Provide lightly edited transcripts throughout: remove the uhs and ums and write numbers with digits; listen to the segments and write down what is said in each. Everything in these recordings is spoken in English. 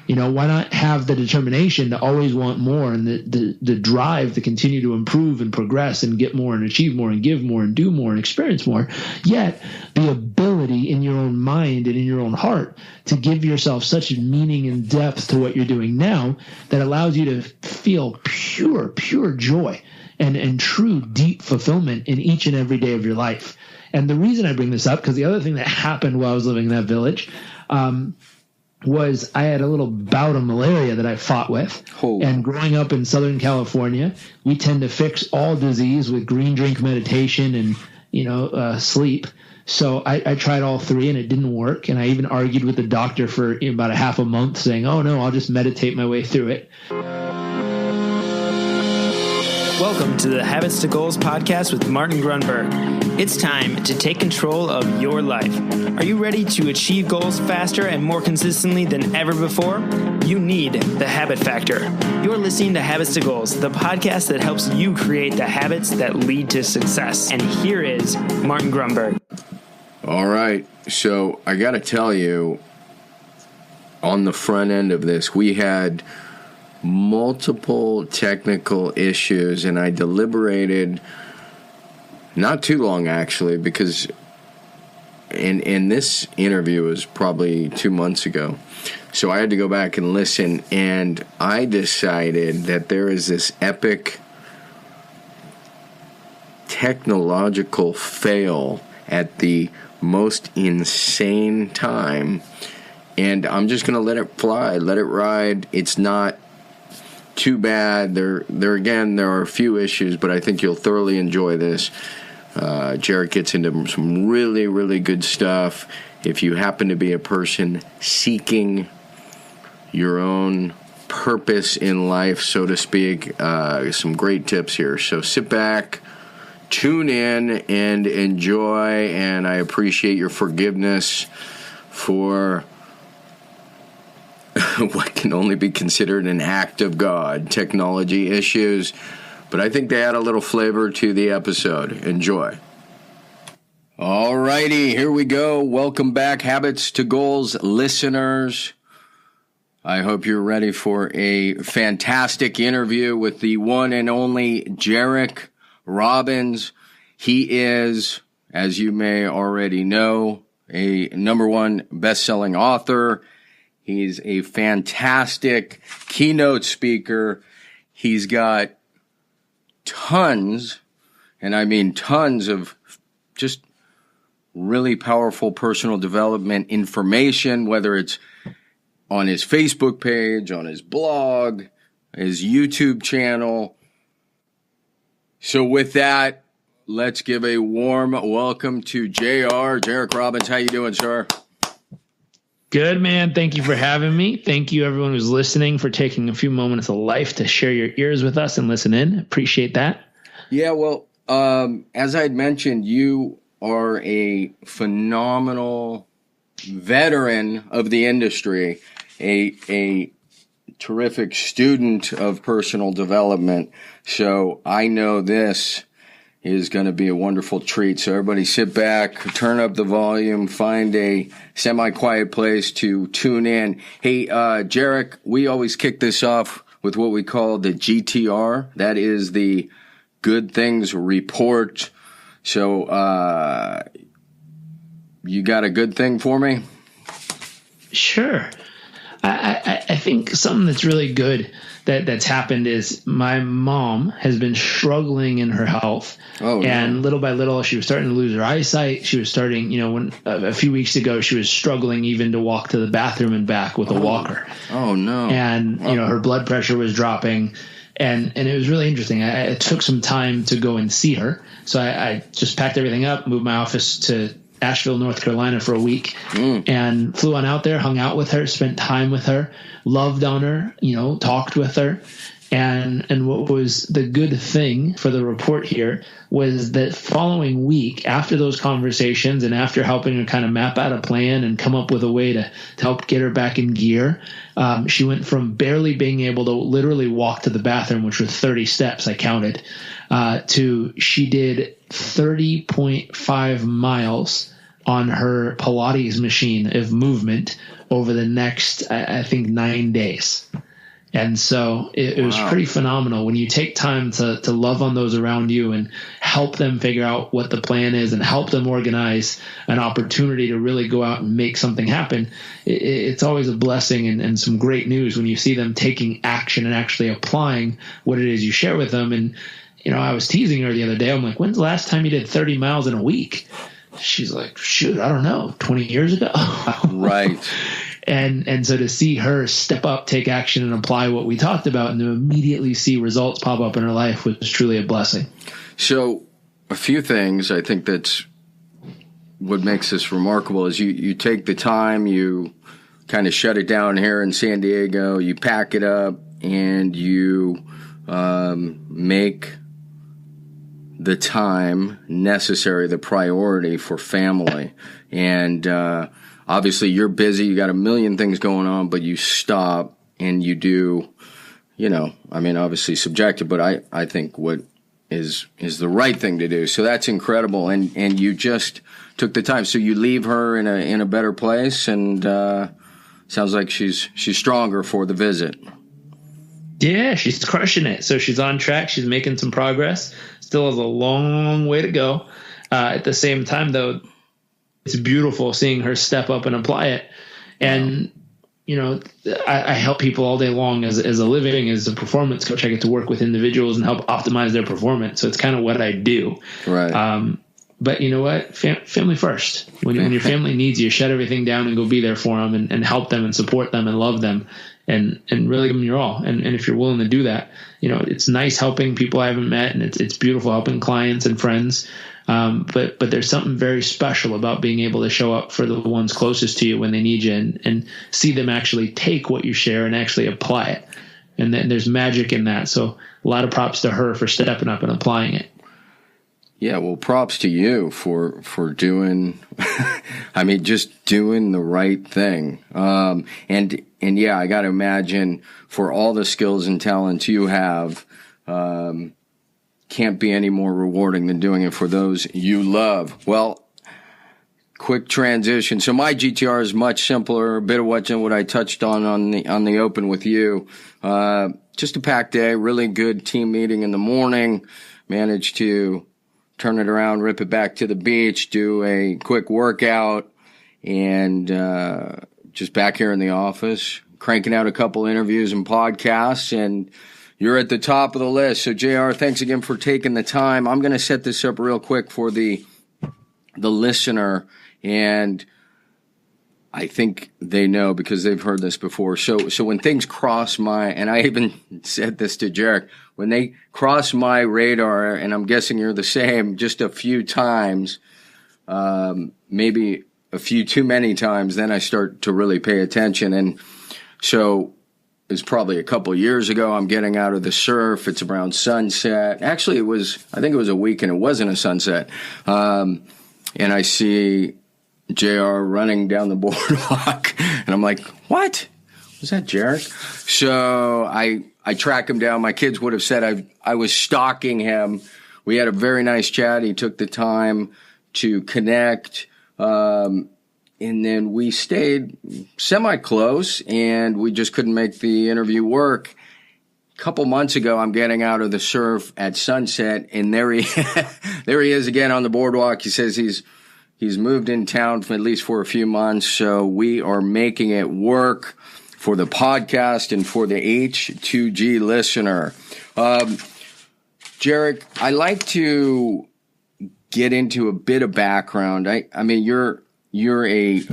Why not have the determination to always want more and the drive to continue to improve and progress and get more and achieve more and give more and do more and experience more, yet the ability in your own mind and in your own heart to give yourself such meaning and depth to what you're doing now that allows you to feel pure joy and true deep fulfillment in each and every day of your life. And the reason I bring this up, because the other thing that happened while I was living in that village, was I had a little bout of malaria that I fought with. Oh. And growing up in Southern California, we tend to fix all disease with green drink meditation and, sleep. So I tried all three and it didn't work. And I even argued with the doctor for about a half a month saying, oh no, I'll just meditate my way through it. Welcome to the Habits to Goals podcast with Martin Grunberg. It's time to take control of your life. Are you ready to achieve goals faster and more consistently than ever before? You need the Habit Factor. You're listening to Habits to Goals, the podcast that helps you create the habits that lead to success. And here is Martin Grunberg. All right. So I got to tell you, on the front end of this, we had multiple technical issues, and I deliberated not too long, actually, because in this interview was probably 2 months ago. So I had to go back and listen, and I decided that there is this epic technological fail at the most insane time, and I'm just going to let it fly, let it ride. It's not too bad. There are a few issues, but I think you'll thoroughly enjoy this. Jairek gets into some really, really good stuff. If you happen to be a person seeking your own purpose in life, so to speak, some great tips here. So sit back, tune in, and enjoy. And I appreciate your forgiveness for what can only be considered an act of God, technology issues. But I think they add a little flavor to the episode. Enjoy. All righty, here we go. Welcome back, Habits to Goals listeners. I hope you're ready for a fantastic interview with the one and only Jairek Robbins. He is, as you may already know, a #1 best-selling author. He's a fantastic keynote speaker. He's got tons, and I mean tons, of just really powerful personal development information, whether it's on his Facebook page, on his blog, his YouTube channel. So with that, let's give a warm welcome to Jairek Robbins. How you doing, sir? Good, man. Thank you for having me. Thank you, everyone who's listening, for taking a few moments of life to share your ears with us and listen in. Appreciate that. Yeah, well, as I had mentioned, you are a phenomenal veteran of the industry, a terrific student of personal development. So I know this is going to be a wonderful treat. So everybody sit back, turn up the volume, find a semi-quiet place to tune in. Hey, Jairek, we always kick this off with what we call the GTR. That is the Good Things Report. So you got a good thing for me? Sure. I think something that's really good that's happened is my mom has been struggling in her health. Oh, and little by little, she was starting to lose her eyesight. She was starting, when a few weeks ago, she was struggling even to walk to the bathroom and back with a walker. Oh, no. And, her blood pressure was dropping. And it was really interesting. It took some time to go and see her. So I just packed everything up, moved my office to Asheville, North Carolina for a week, and flew on out there, hung out with her, spent time with her, loved on her, talked with her. And what was the good thing for the report here was that following week, after those conversations and after helping her kind of map out a plan and come up with a way to help get her back in gear, she went from barely being able to literally walk to the bathroom, which was 30 steps, I counted, to she did 30.5 miles on her Pilates machine of movement over the next, I think, 9 days. And so it was pretty phenomenal when you take time to love on those around you and help them figure out what the plan is and help them organize an opportunity to really go out and make something happen. It's always a blessing and some great news when you see them taking action and actually applying what it is you share with them. And, I was teasing her the other day. I'm like, when's the last time you did 30 miles in a week? She's like, shoot, I don't know, 20 years ago. Right. And so to see her step up, take action, and apply what we talked about, and to immediately see results pop up in her life was truly a blessing. So a few things I think that's what makes this remarkable is you take the time, you kind of shut it down here in San Diego, you pack it up, and you make the time necessary, the priority for family. And obviously, you're busy. You got a million things going on, but you stop and you do, obviously subjective, but I think what is the right thing to do. So that's incredible. And you just took the time. So you leave her in a better place, and sounds like she's stronger for the visit. Yeah, she's crushing it. So she's on track. She's making some progress. Still has a long way to go. At the same time, though, it's beautiful seeing her step up and apply it. And, I help people all day long as a living, as a performance coach. I get to work with individuals and help optimize their performance. So it's kind of what I do. Right. But you know what? Family first. When your family needs you, shut everything down and go be there for them and help them and support them and love them and really give them your all. And if you're willing to do that, it's nice helping people I haven't met, and it's beautiful helping clients and friends. But there's something very special about being able to show up for the ones closest to you when they need you and see them actually take what you share and actually apply it. And then there's magic in that. So a lot of props to her for stepping up and applying it. Yeah, well, props to you for doing, just doing the right thing. And yeah, I got to imagine for all the skills and talents you have, can't be any more rewarding than doing it for those you love. Well, quick transition. So my GTR is much simpler, a bit of what I touched on the open with you. Just a packed day, really good team meeting in the morning, managed to turn it around, rip it back to the beach, do a quick workout, and just back here in the office, cranking out a couple interviews and podcasts, and you're at the top of the list. So, JR, thanks again for taking the time. I'm going to set this up real quick for the listener, and I think they know because they've heard this before. So when things cross and I even said this to Jairek, when they cross my radar, and I'm guessing you're the same, just a few times, maybe a few too many times, then I start to really pay attention. And so it's probably a couple of years ago. I'm getting out of the surf. It's around sunset. Actually, I think it was a weekend. It wasn't a sunset. And I see JR running down the boardwalk, and I'm like, what? Was that Jairek? So I track him down. My kids would have said I was stalking him. We had a very nice chat. He took the time to connect. And then we stayed semi-close, and we just couldn't make the interview work. A couple months ago, I'm getting out of the surf at sunset, and there he is again on the boardwalk. He says he's moved in town for at least for a few months, so we are making it work for the podcast and for the H2G listener. Jairek, I like to get into a bit of background. I mean, you're a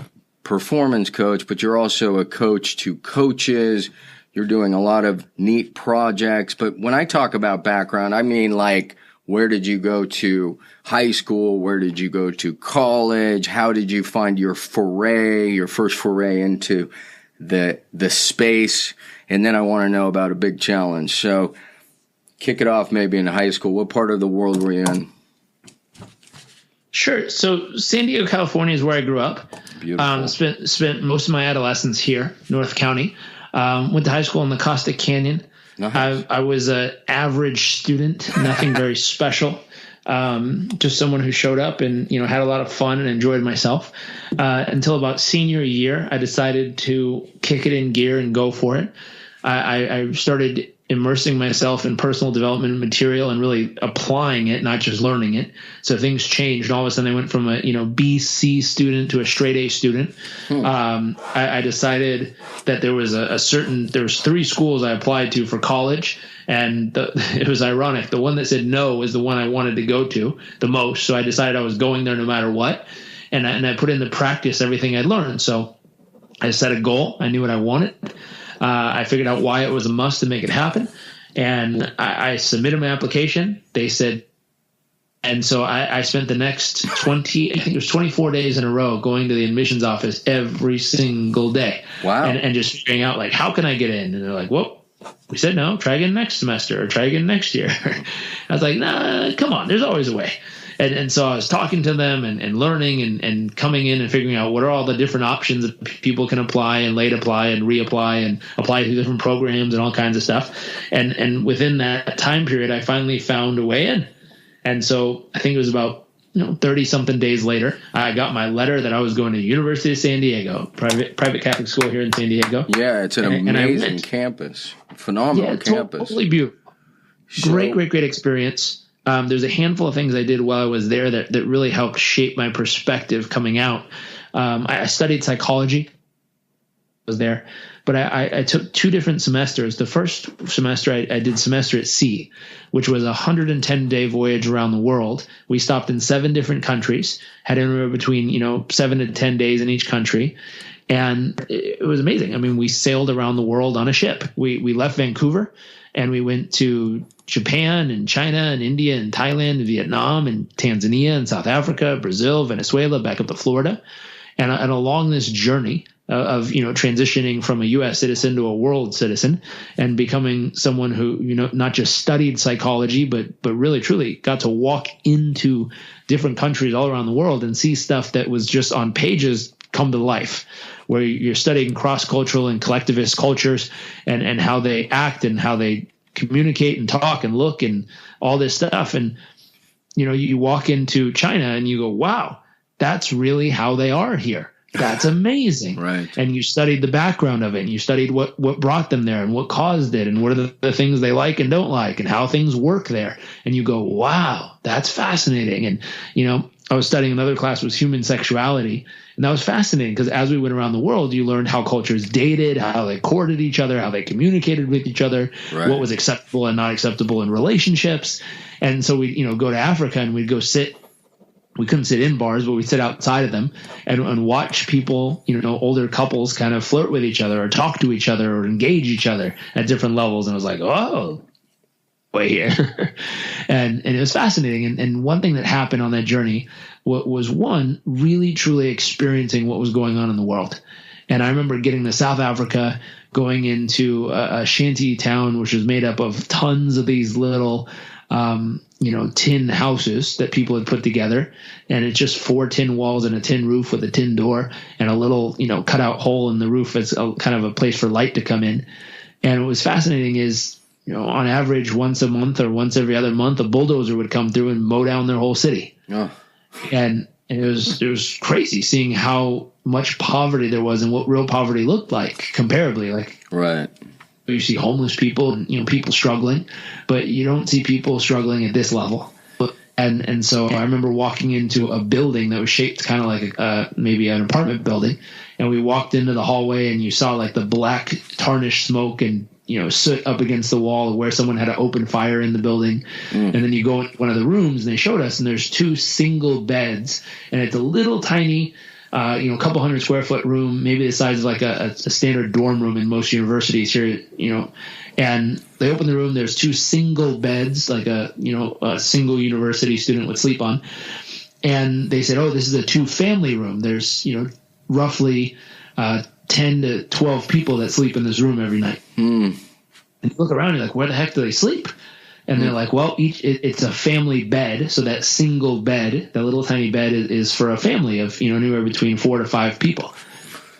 performance coach, but you're also a coach to coaches. You're doing a lot of neat projects. But when I talk about background, I mean like, where did you go to high school? Where did you go to college? How did you find your first foray into the space? And then I want to know about a big challenge. So kick it off maybe in high school. What part of the world were you in? Sure. So San Diego, California is where I grew up. Beautiful. Spent most of my adolescence here, North County. Went to high school in the Costa Canyon. Nice. I was an average student, nothing very special. just someone who showed up and, had a lot of fun and enjoyed myself. Until about senior year, I decided to kick it in gear and go for it. I started immersing myself in personal development material and really applying it, not just learning it. So things changed. All of a sudden I went from a, B.C. student to a straight A student. I decided that there was there was 3 schools I applied to for college. And it was ironic. The one that said no was the one I wanted to go to the most. So I decided I was going there no matter what. And I put into practice everything I'd learned. So I set a goal. I knew what I wanted. I figured out why it was a must to make it happen. And I submitted my application. They said, and so I spent the next 24 days in a row going to the admissions office every single day. Wow. And just figuring out, like, how can I get in? And they're like, well, we said no, try again next semester or try again next year. I was like, nah, come on, there's always a way. And so I was talking to them and learning and coming in and figuring out what are all the different options that people can apply and late apply and reapply and apply to different programs and all kinds of stuff. And within that time period, I finally found a way in. And so I think it was about 30 something days later, I got my letter that I was going to the University of San Diego, private Catholic school here in San Diego. Yeah, it's an amazing campus, phenomenal campus. Totally beautiful. Great experience. There's a handful of things I did while I was there that really helped shape my perspective coming out. I studied psychology. I was there, but I took 2 different semesters. The first semester I did semester at sea, which was a 110-day voyage around the world. We stopped in 7 different countries, had anywhere between 7 to 10 days in each country. And it was amazing. I mean, we sailed around the world on a ship. We left Vancouver and we went to Japan and China and India and Thailand and Vietnam and Tanzania and South Africa, Brazil, Venezuela, back up to Florida. And along this journey of transitioning from a U.S. citizen to a world citizen and becoming someone who not just studied psychology but really truly got to walk into different countries all around the world and see stuff that was just on pages come to life, where you're studying cross-cultural and collectivist cultures and how they act and how they communicate and talk and look and all this stuff. And you walk into China and you go, wow, that's really how they are here. That's amazing. Right. And you studied the background of it, and you studied what brought them there and what caused it and what are the things they like and don't like and how things work there. And you go, wow, that's fascinating. And, I was studying another class was human sexuality. And that was fascinating because as we went around the world, you learned how cultures dated, how they courted each other, how they communicated with each other, right, what was acceptable and not acceptable in relationships. And so we, go to Africa and we'd go sit. We couldn't sit in bars, but we'd sit outside of them and watch people, older couples kind of flirt with each other or talk to each other or engage each other at different levels. And I was like, oh, way here. and it was fascinating. And one thing that happened on that journey was one, really truly experiencing what was going on in the world. And I remember getting to South Africa, going into a shanty town, which was made up of tons of these little, tin houses that people had put together. And it's just 4 tin walls and a tin roof with a tin door and a little, cutout hole in the roof as a kind of a place for light to come in. And what was fascinating is, on average, once a month or once every other month, a bulldozer would come through and mow down their whole city. Oh. And it was crazy seeing how much poverty there was and what real poverty looked like comparably. Like, right. You see homeless people and, people struggling, but you don't see people struggling at this level. And so I remember walking into a building that was shaped kind of like maybe an apartment building. And we walked into the hallway and you saw like the black tarnished smoke and, soot up against the wall where someone had to open fire in the building. And then you go in one of the rooms and they showed us, and there's 2 single beds, and it's a little tiny, couple 100 square foot room, maybe the size of like a standard dorm room in most universities here, and they open the room. There's 2 single beds, like a single university student would sleep on. And they said, oh, this is a 2-family room. There's, roughly, 10 to 12 people that sleep in this room every night. And you look around and you're like, where the heck do they sleep? And they're like, well, it's a family bed. So that single bed, that little tiny bed is for a family of, anywhere between 4 to 5 people.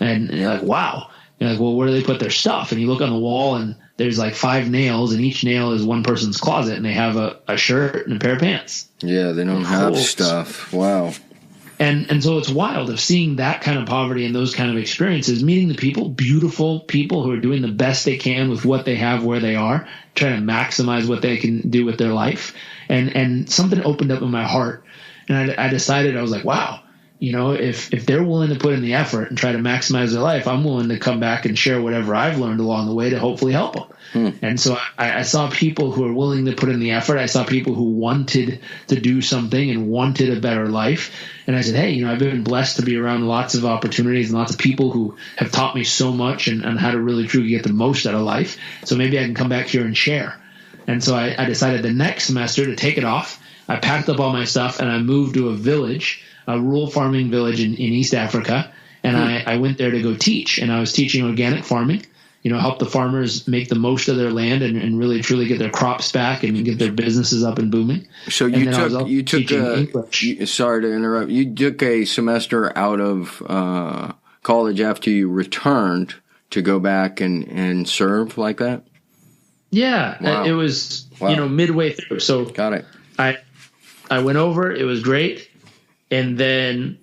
And you're like, wow. You're like, well, where do they put their stuff? And you look on the wall and there's like 5 nails, and each nail is one person's closet, and they have a shirt and a pair of pants. Yeah, they don't have stuff. Wow. And so it's wild of seeing that kind of poverty and those kind of experiences, meeting the people, beautiful people who are doing the best they can with what they have where they are, trying to maximize what they can do with their life. And something opened up in my heart, and I decided, I was like, wow, if they're willing to put in the effort and try to maximize their life, I'm willing to come back and share whatever I've learned along the way to hopefully help them. And so I saw people who are willing to put in the effort. I saw people who wanted to do something and wanted a better life. And I said, hey, I've been blessed to be around lots of opportunities and lots of people who have taught me so much and how to really truly get the most out of life. So maybe I can come back here and share. And so I decided the next semester to take it off. I packed up all my stuff and I moved to a village, a rural farming village in East Africa. And I went there to go teach. And I was teaching organic farming, help the farmers make the most of their land and really truly get their crops back and get their businesses up and booming. So you took sorry to interrupt. You took a semester out of college after you returned to go back and serve like that? Yeah, wow. It was, midway through. So got it. I went over, it was great. And then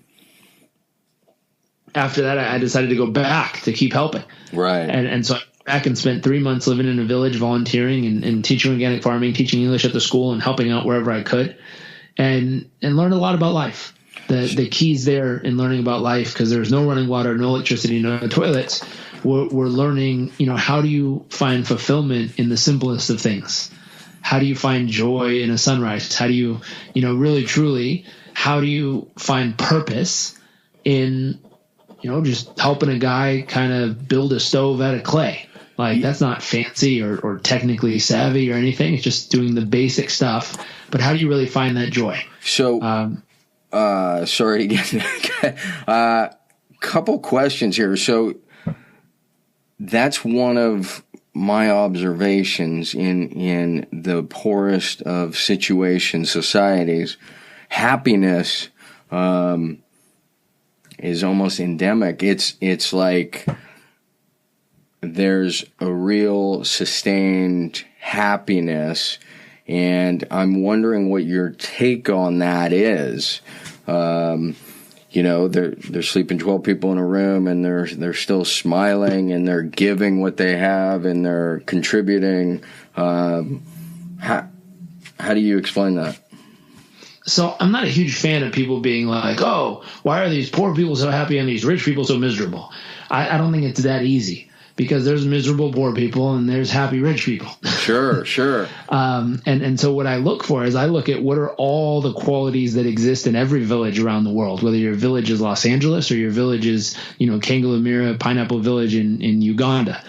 after that, I decided to go back to keep helping. Right. And so I went back and spent 3 months living in a village, volunteering and teaching organic farming, teaching English at the school and helping out wherever I could, and learned a lot about life. The keys there in learning about life, because there's no running water, no electricity, no toilets. We're learning, how do you find fulfillment in the simplest of things? How do you find joy in a sunrise? How do you, really truly, how do you find purpose in, just helping a guy kind of build a stove out of clay? Like, that's not fancy or technically savvy or anything. It's just doing the basic stuff. But how do you really find that joy? So, sorry again. Couple questions here. So that's one of my observations in the poorest of situations, societies. Happiness is almost endemic. It's like there's a real sustained happiness, and I'm wondering what your take on that is. They're sleeping 12 people in a room, and they're still smiling, and they're giving what they have, and they're contributing. How do you explain that? So I'm not a huge fan of people being like, oh, why are these poor people so happy and these rich people so miserable? I don't think it's that easy, because there's miserable poor people and there's happy rich people. Sure. And so what I look for is I look at what are all the qualities that exist in every village around the world, whether your village is Los Angeles or your village is, Kangalumira Pineapple Village in Uganda.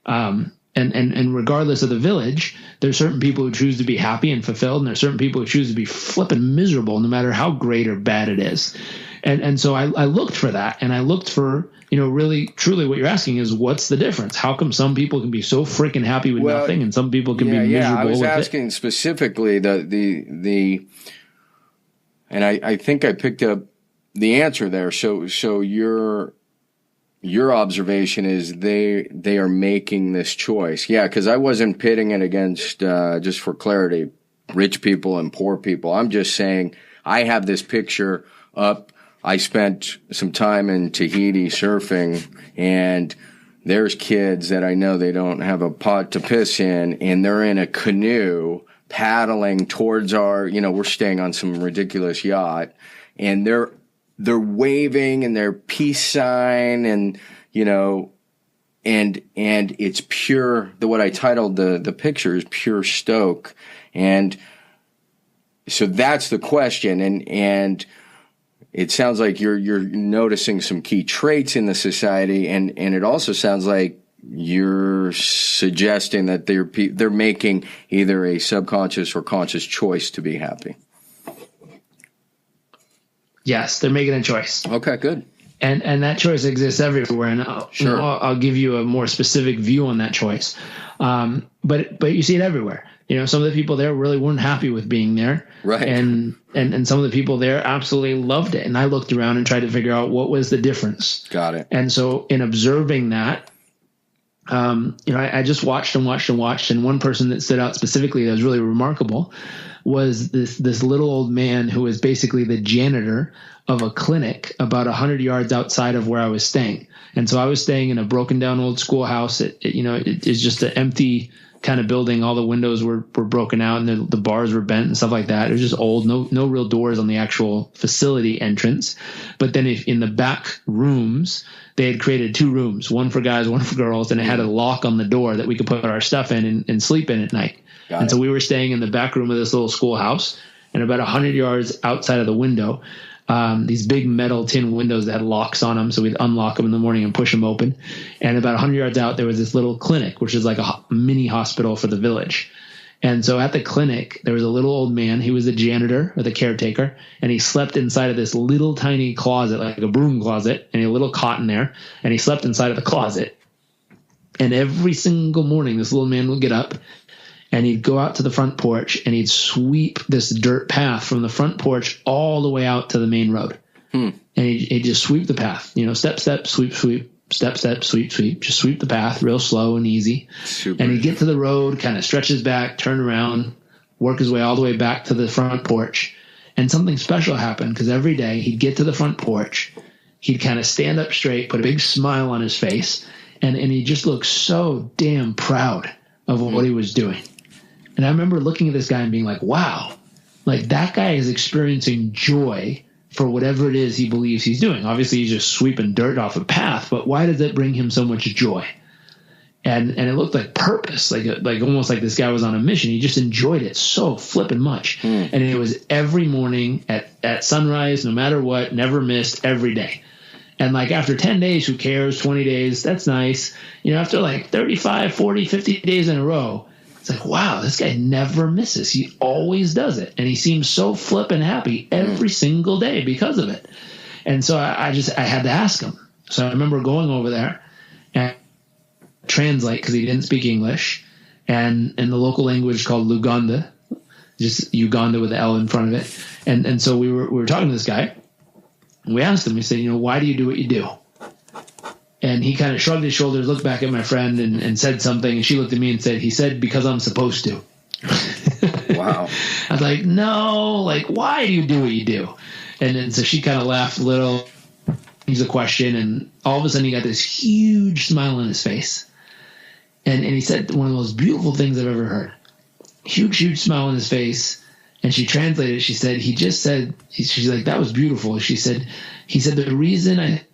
And regardless of the village, there's certain people who choose to be happy and fulfilled, and there's certain people who choose to be flipping miserable no matter how great or bad it is. And so I looked for that, and I looked for, really truly what you're asking is what's the difference? How come some people can be so freaking happy with nothing and some people can be miserable with it? Yeah, I was asking specifically and I think I picked up the answer there. So your observation is they are making this choice. Yeah, because I wasn't pitting it against, just for clarity, rich people and poor people. I'm just saying I have this picture up. I spent some time in Tahiti surfing, and there's kids that I know they don't have a pot to piss in, and they're in a canoe paddling towards our, we're staying on some ridiculous yacht, and they're waving and their peace sign, and and it's pure. What I titled the picture is pure stoke, and so that's the question. And it sounds like you're noticing some key traits in the society, and it also sounds like you're suggesting that they're making either a subconscious or conscious choice to be happy. Yes, they're making a choice. Okay, good. And that choice exists everywhere. And I'll give you a more specific view on that choice. But you see it everywhere. Some of the people there really weren't happy with being there. Right. And some of the people there absolutely loved it. And I looked around and tried to figure out what was the difference. Got it. And so in observing that, I just watched and watched and watched. And one person that stood out specifically that was really remarkable was this little old man who was basically the janitor of a clinic about 100 yards outside of where I was staying. And so I was staying in a broken down old schoolhouse. It's just an empty kind of building. All the windows were broken out and the bars were bent and stuff like that. It was just old, no real doors on the actual facility entrance. But then in the back rooms, they had created 2 rooms, one for guys, one for girls, and it had a lock on the door that we could put our stuff in and sleep in at night. So we were staying in the back room of this little schoolhouse, and about 100 yards outside of the window, these big metal tin windows that had locks on them. So we'd unlock them in the morning and push them open. And about 100 yards out, there was this little clinic, which is like a mini hospital for the village. And so at the clinic, there was a little old man. He was the janitor or the caretaker, and he slept inside of this little tiny closet, like a broom closet, and a little cot in there. And he slept inside of the closet. And every single morning, this little man would get up, and he'd go out to the front porch, and he'd sweep this dirt path from the front porch all the way out to the main road. And he'd just sweep the path, step, step, sweep, sweep. Step, step, sweep, sweep. Just sweep the path real slow and easy. Super. And he'd get to the road, kind of stretch his back, turn around, work his way all the way back to the front porch. And something special happened, because every day he'd get to the front porch, he'd kind of stand up straight, put a big smile on his face, and he just looked so damn proud of what he was doing. And I remember looking at this guy and being like, wow, like that guy is experiencing joy for whatever it is he believes he's doing. Obviously, he's just sweeping dirt off a path, but why does it bring him so much joy? And it looked like purpose, like almost like this guy was on a mission. He just enjoyed it so flippin' much. And it was every morning at sunrise, no matter what, never missed, every day. And like after 10 days, who cares? 20 days, that's nice. After like 35, 40, 50 days in a row, it's like, wow, this guy never misses. He always does it. And he seems so flippin' happy every single day because of it. And so I had to ask him. So I remember going over there and translate, because he didn't speak English, and in the local language called Luganda, just Uganda with the L in front of it. And so we were talking to this guy, and we asked him, we said, why do you do what you do? And he kind of shrugged his shoulders, looked back at my friend and said something. And she looked at me and said, he said, because I'm supposed to. Wow. I was like, no, like, why do you do what you do? And then so she kind of laughed a little. He's a question. And all of a sudden he got this huge smile on his face. And he said one of the most beautiful things I've ever heard. Huge, huge smile on his face. And she translated it. She said, she's like, that was beautiful. He said, the reason I...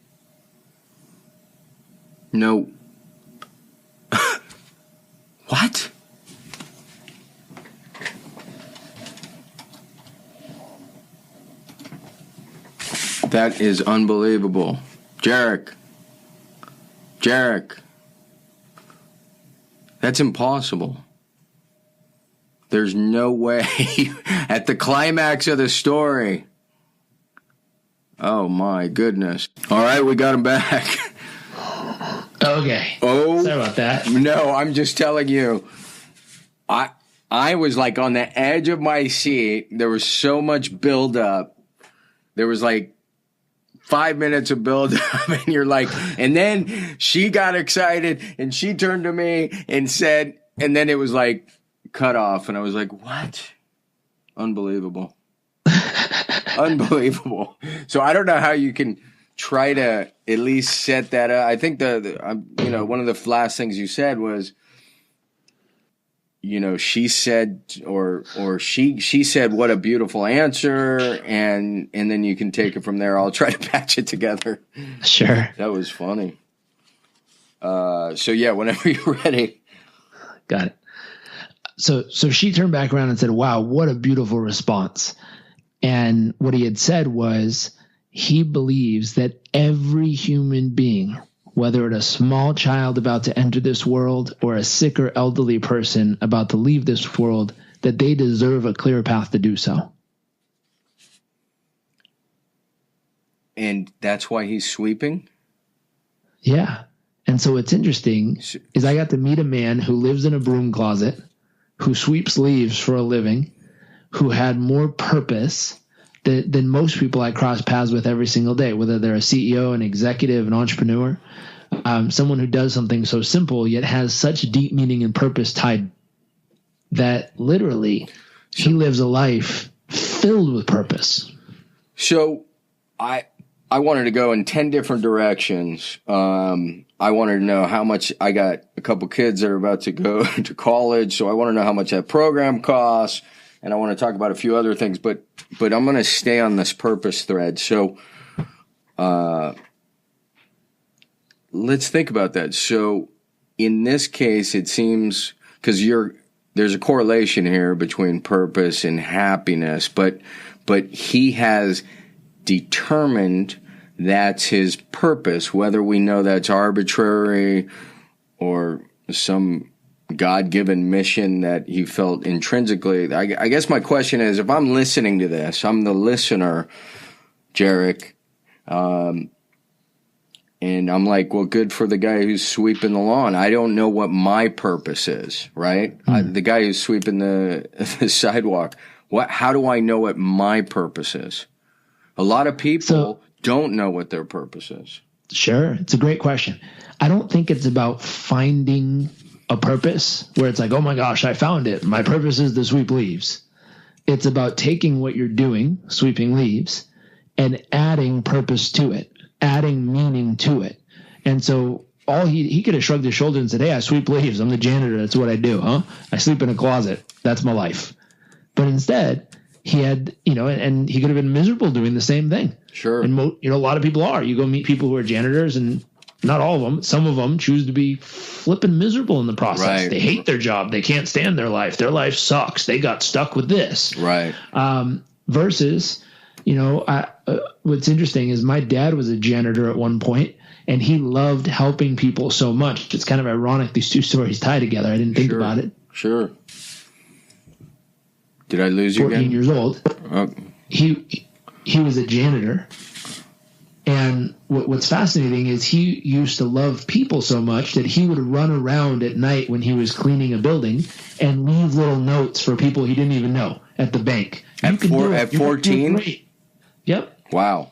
No. What? That is unbelievable. Jairek. That's impossible. There's no way. At the climax of the story. Oh my goodness. All right, we got him back. Okay. Oh, sorry about that. No, I'm just telling you. I was like on the edge of my seat. There was so much buildup. There was like 5 minutes of buildup, and you're like, and then she got excited, and she turned to me and said, and then it was like cut off, and I was like, what? Unbelievable. Unbelievable. So I don't know how you can try to at least set that up. I think one of the last things you said was, she said, or she said, what a beautiful answer. And then you can take it from there. I'll try to patch it together. Sure. That was funny. So yeah, whenever you're ready. Got it. So she turned back around and said, wow, what a beautiful response. And what he had said was, he believes that every human being, whether it's a small child about to enter this world or a sick or elderly person about to leave this world, that they deserve a clear path to do so. And that's why he's sweeping? Yeah. And so what's interesting is I got to meet a man who lives in a broom closet, who sweeps leaves for a living, who had more purpose than most people I cross paths with every single day, whether they're a CEO, an executive, an entrepreneur. someone who does something so simple yet has such deep meaning and purpose tied that literally he lives a life filled with purpose. So I wanted to go in 10 different directions. I wanted to know how much. I got a couple kids that are about to go to college, so I want to know how much that program costs, and I want to talk about a few other things, but I'm going to stay on this purpose thread. So let's think about that. So in this case, it seems, because there's a correlation here between purpose and happiness, but he has determined that's his purpose, whether we know that's arbitrary or some God-given mission that he felt intrinsically. I guess my question is, if I'm listening to this, I'm the listener, Jairek, and I'm like, well, good for the guy who's sweeping the lawn. I don't know what my purpose is, right? The guy who's sweeping the sidewalk. How do I know what my purpose is? A lot of people don't know what their purpose is. Sure. It's a great question. I don't think it's about finding a purpose where it's like, oh my gosh, I found it. My purpose is to sweep leaves. It's about taking what you're doing, sweeping leaves, and adding purpose to it, adding meaning to it. And so he could have shrugged his shoulders and said, hey, I sweep leaves. I'm the janitor. That's what I do. I sleep in a closet. That's my life. But instead, he had, and he could have been miserable doing the same thing. Sure. And a lot of people are. You go meet people who are janitors, and not all of them. Some of them choose to be flipping miserable in the process. Right. They hate their job. They can't stand their life. Their life sucks. They got stuck with this. Right. Versus, what's interesting is my dad was a janitor at one point, and he loved helping people so much. It's kind of ironic these two stories tie together. I didn't think about it. Sure. Did I lose you again? 14 years old. Oh. He was a janitor. And what's fascinating is he used to love people so much that he would run around at night when he was cleaning a building and leave little notes for people he didn't even know at the bank. At 14? Yep. Wow.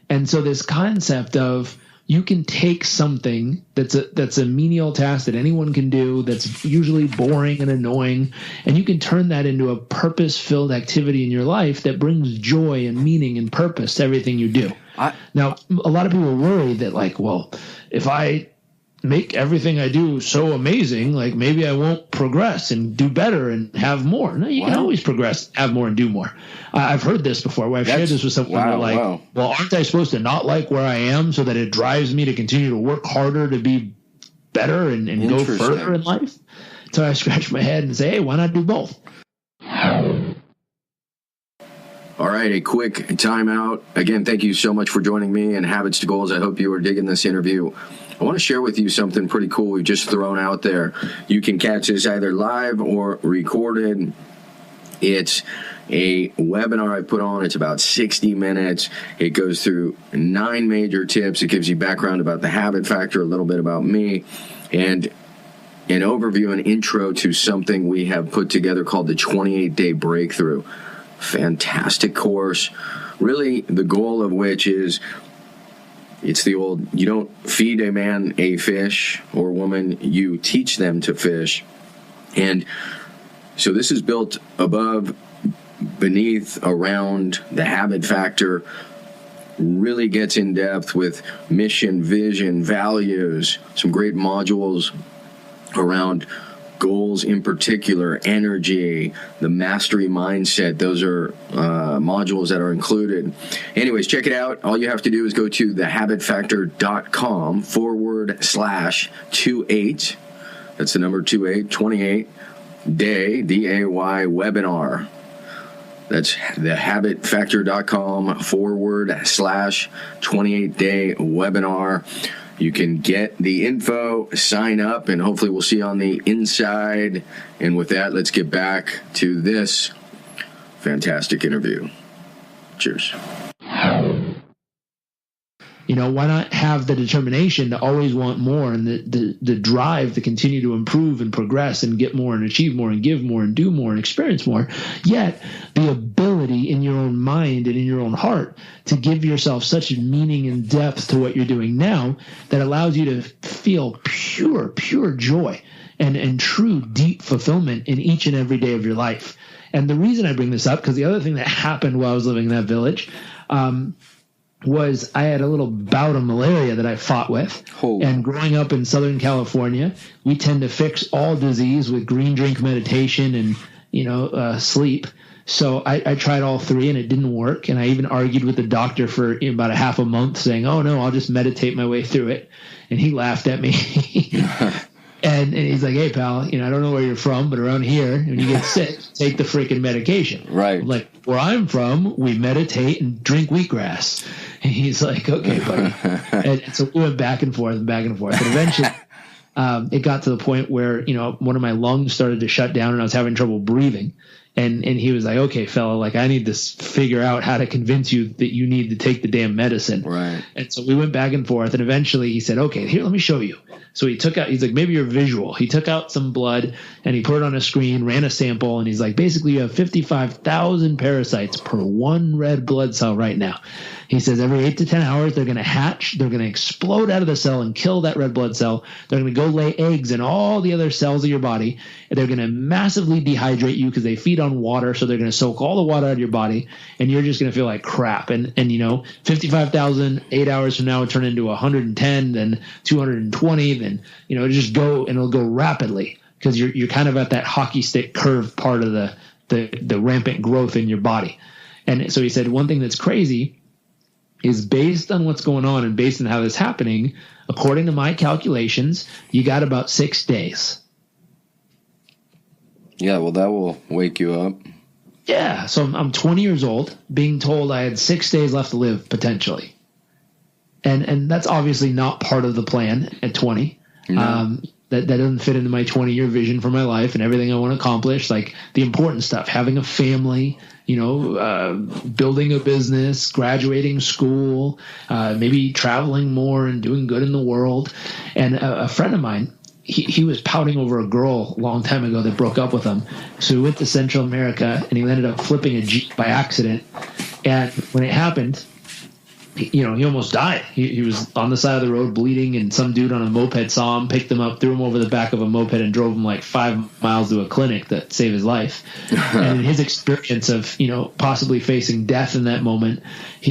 And so this concept of you can take something that's a menial task that anyone can do, that's usually boring and annoying, and you can turn that into a purpose-filled activity in your life that brings joy and meaning and purpose to everything you do. Now, a lot of people worry that, like, well, if I make everything I do so amazing, like maybe I won't progress and do better and have more. No, you can always progress, have more, and do more. I've heard this before where I've shared this with someone well, aren't I supposed to not like where I am so that it drives me to continue to work harder to be better and go further in life? So I scratch my head and say, hey, why not do both? All right, a quick timeout. Again, thank you so much for joining me and Habits to Goals. I hope you are digging this interview. I want to share with you something pretty cool we've just thrown out there. You can catch this either live or recorded. It's a webinar I put on. It's about 60 minutes. It goes through 9 major tips. It gives you background about the habit factor, a little bit about me, and an overview and intro to something we have put together called the 28-Day Breakthrough. Fantastic course, really the goal of which is, it's the old, you don't feed a man a fish or woman, you teach them to fish. And so this is built above, beneath, around the habit factor, really gets in depth with mission, vision, values, some great modules around goals in particular, energy, the mastery mindset. Those are modules that are included. Anyways, check it out. All you have to do is go to thehabitfactor.com/28. That's the number 28 day, D-A-Y, webinar. That's thehabitfactor.com/28-day webinar. You can get the info, sign up, and hopefully we'll see you on the inside. And with that, let's get back to this fantastic interview. Cheers. Why not have the determination to always want more and the drive to continue to improve and progress and get more and achieve more and give more and do more and experience more, yet the ability in your own mind and in your own heart to give yourself such meaning and depth to what you're doing now that allows you to feel pure joy and true deep fulfillment in each and every day of your life. And the reason I bring this up, because the other thing that happened while I was living in that village, was I had a little bout of malaria that I fought with. Oh. And growing up in Southern California, we tend to fix all disease with green drink meditation and, sleep. So I tried all three and it didn't work. And I even argued with the doctor for about a half a month saying, oh no, I'll just meditate my way through it. And he laughed at me. And he's like, hey, pal, I don't know where you're from, but around here, when you get sick, take the freaking medication. Right. I'm like, where I'm from, we meditate and drink wheatgrass. And he's like, okay, buddy. And so we went back and forth. And eventually it got to the point where, one of my lungs started to shut down and I was having trouble breathing. And he was like, okay, fella, I need to figure out how to convince you that you need to take the damn medicine. Right. And so we went back and forth. And eventually he said, okay, here, let me show you. So he's like, maybe you're visual. He took out some blood and he put it on a screen, ran a sample. And he's like, basically you have 55,000 parasites per one red blood cell right now. He says every 8 to 10 hours, they're going to hatch. They're going to explode out of the cell and kill that red blood cell. They're going to go lay eggs in all the other cells of your body. And they're going to massively dehydrate you because they feed on water. So they're going to soak all the water out of your body. And you're just going to feel like crap. And 55,000, 8 hours from now, will turn into 110, then 220, then, just go, and it'll go rapidly because you're kind of at that hockey stick curve part of the rampant growth in your body. And so he said, one thing that's crazy is based on what's going on and based on how this is happening, according to my calculations, you got about 6 days. Yeah, well, that will wake you up. Yeah, so I'm 20 years old, being told I had 6 days left to live, potentially. And that's obviously not part of the plan at 20. No. That doesn't fit into my 20-year vision for my life and everything I want to accomplish, like the important stuff, having a family, building a business, graduating school, maybe traveling more and doing good in the world. And a friend of mine, he was pouting over a girl a long time ago that broke up with him. So he went to Central America and he ended up flipping a Jeep by accident. And when it happened, he almost died. He was on the side of the road bleeding, and some dude on a moped saw him, picked him up, threw him over the back of a moped, and drove him 5 miles to a clinic that saved his life. And in his experience of, possibly facing death in that moment,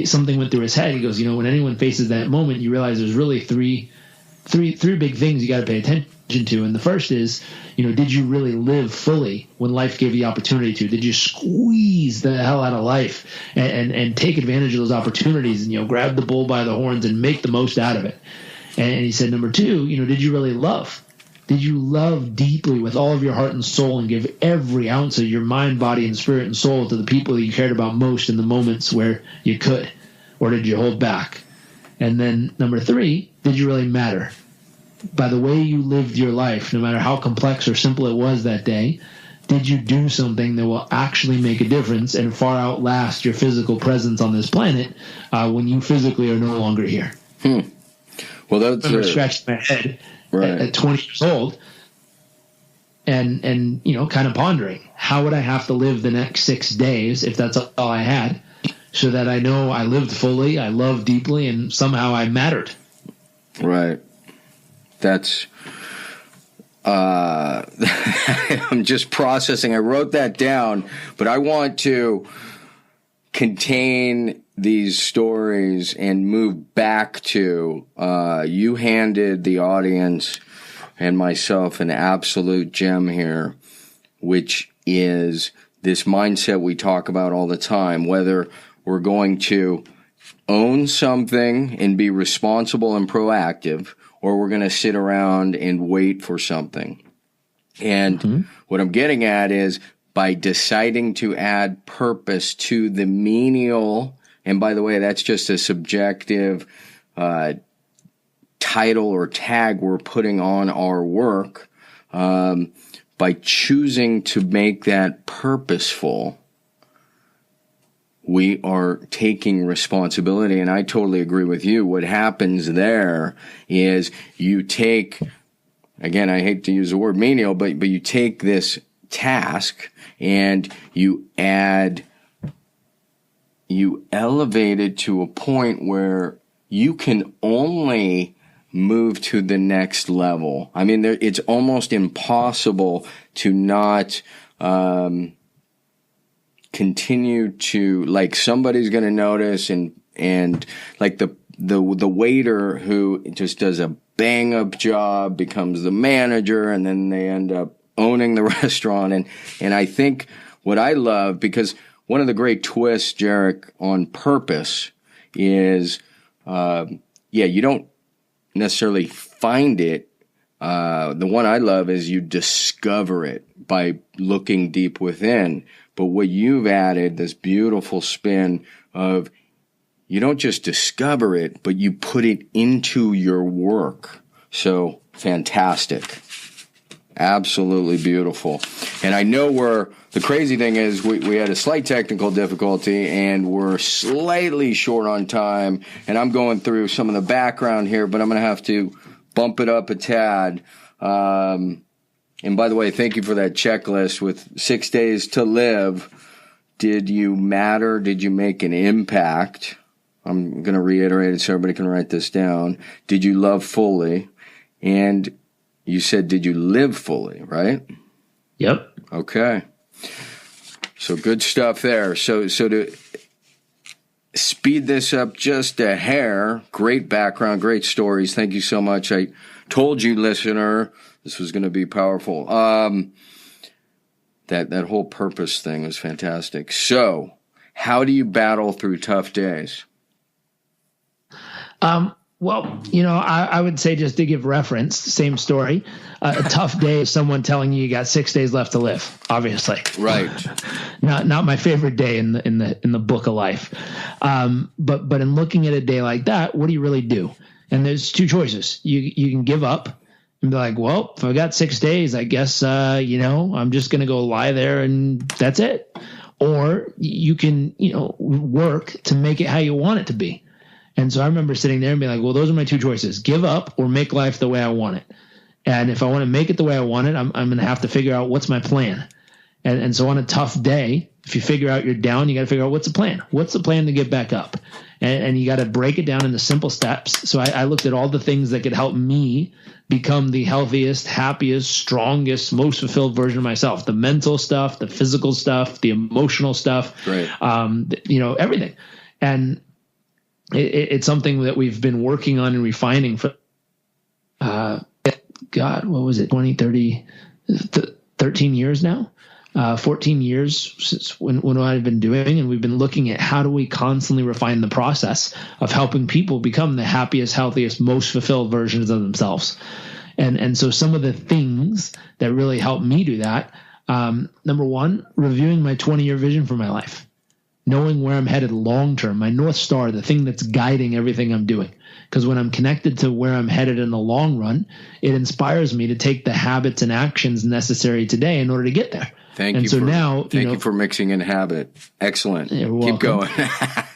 something went through his head. He goes, when anyone faces that moment, you realize there's really three big things you got to pay attention to. And the first is, did you really live fully when life gave you the opportunity to? Did you squeeze the hell out of life and take advantage of those opportunities and, grab the bull by the horns and make the most out of it? And he said, number two, did you really love? Did you love deeply with all of your heart and soul and give every ounce of your mind, body, and spirit and soul to the people that you cared about most in the moments where you could? Or did you hold back? And then number three, did you really matter? By the way you lived your life, no matter how complex or simple it was that day, did you do something that will actually make a difference and far outlast your physical presence on this planet when you physically are no longer here? Well, that's I remember scratching my head at 20 years old and kind of pondering, how would I have to live the next 6 days if that's all I had, so that I know I lived fully, I loved deeply, and somehow I mattered. Right. That's I'm just processing. I wrote that down, but I want to contain these stories and move back to you handed the audience and myself an absolute gem here, which is this mindset we talk about all the time, whether we're going to own something and be responsible and proactive, or we're going to sit around and wait for something. And what I'm getting at is, by deciding to add purpose to the menial, and by the way, that's just a subjective title or tag we're putting on our work, by choosing to make that purposeful, we are taking responsibility. And I totally agree with you. What happens there is you take, again, I hate to use the word menial, but you take this task and you elevate it to a point where you can only move to the next level. I mean, it's almost impossible to not continue to, like, somebody's going to notice, and like the waiter who just does a bang up job becomes the manager, and then they end up owning the restaurant. And I think what I love, because one of the great twists, Jairek, on purpose is, you don't necessarily find it. The one I love is you discover it by looking deep within. But what you've added, this beautiful spin of, you don't just discover it, but you put it into your work. So fantastic. Absolutely beautiful. And I know the crazy thing is we had a slight technical difficulty and we're slightly short on time. And I'm going through some of the background here, but I'm going to have to bump it up a tad. And by the way, thank you for that checklist with 6 days to live. Did you matter? Did you make an impact? I'm going to reiterate it so everybody can write this down. Did you love fully? And you said, did you live fully, right? Yep. Okay. So good stuff there. So to speed this up just a hair, great background, great stories. Thank you so much. I told you, listener, this was going to be powerful. That whole purpose thing was fantastic. So how do you battle through tough days? Well, I would say, just to give reference, same story. A tough day is someone telling you got 6 days left to live. Obviously, right? Not my favorite day in the book of life. But in looking at a day like that, what do you really do? And there's two choices. You can give up and be like, well, if I got 6 days, I guess I'm just going to go lie there and that's it. Or you can work to make it how you want it to be. And so I remember sitting there and being like, well, those are my two choices: give up or make life the way I want it. And if I want to make it the way I want it, I'm going to have to figure out what's my plan. And so on a tough day, if you figure out you're down, you got to figure out what's the plan. What's the plan to get back up? And you got to break it down into simple steps. So I looked at all the things that could help me become the healthiest, happiest, strongest, most fulfilled version of myself. The mental stuff, the physical stuff, the emotional stuff, right. Everything. And it's something that we've been working on and refining for, what was it, 20, 30, 13 years now, 14 years since when I've been doing. And we've been looking at how do we constantly refine the process of helping people become the happiest, healthiest, most fulfilled versions of themselves. And so some of the things that really helped me do that, number one, reviewing my 20-year vision for my life. Knowing where I'm headed long term, my North Star, the thing that's guiding everything I'm doing. Because when I'm connected to where I'm headed in the long run, it inspires me to take the habits and actions necessary today in order to get there. Thank you for mixing in habit. Excellent. Keep going.